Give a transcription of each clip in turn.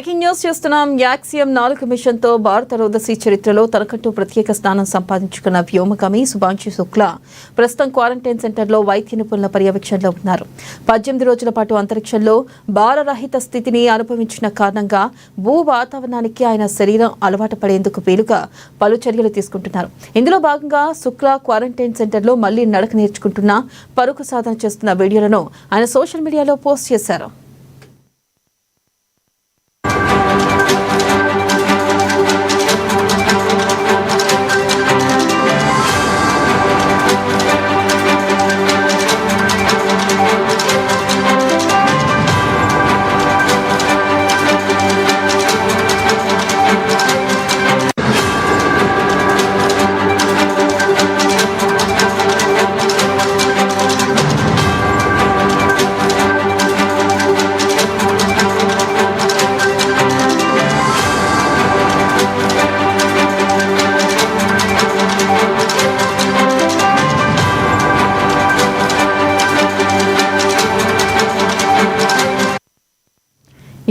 Breaking news చూస్తున్నాం. Axiom 4 మిషన్తో భారత రోదసీ చరిత్రలో తనకంటూ ప్రత్యేక స్థానం సంపాదించుకున్న వ్యోమగామి శుభాంశు శుక్లా ప్రస్తుతం క్వారంటైన్ సెంటర్లో వైద్య నిపుణుల పర్యవేక్షణలో ఉన్నారు. 18 రోజుల పాటు అంతరిక్షంలో భారరహిత స్థితిని అనుభవించిన కారణంగా భూ వాతావరణానికి ఆయన శరీరం అలవాటు పడేందుకు వీలుగా పలు చర్యలు తీసుకుంటున్నారు. ఇందులో భాగంగా శుక్లా క్వారంటైన్ సెంటర్లో మళ్లీ నడక నేర్చుకుంటున్న, పరుగు సాధన చేస్తున్న వీడియోలను ఆయన సోషల్ మీడియాలో పోస్ట్ చేశారు.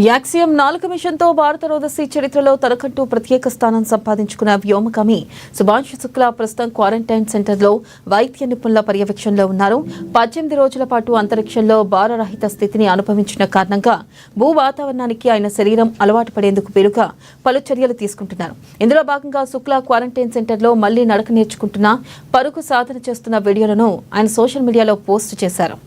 యాక్సియం 4 మిషన్తో భారత రోదసీ చరిత్రలో తనకంటూ ప్రత్యేక స్థానం సంపాదించుకున్న వ్యోమగామి శుభాంశు శుక్లా ప్రస్తుతం క్వారంటైన్ సెంటర్లో వైద్య నిపుణుల పర్యవేక్షణలో ఉన్నారు. 18 రోజుల పాటు అంతరిక్షంలో భారరహిత స్థితిని అనుభవించిన కారణంగా భూ వాతావరణానికి ఆయన శరీరం అలవాటు పడేందుకు వీలుగా పలు చర్యలు తీసుకుంటున్నారు. ఇందులో భాగంగా శుక్లా క్వారంటైన్ సెంటర్లో మళ్లీ నడక నేర్చుకుంటున్న, పరుగు సాధన చేస్తున్న వీడియోలను ఆయన సోషల్ మీడియాలో పోస్ట్ చేశారు.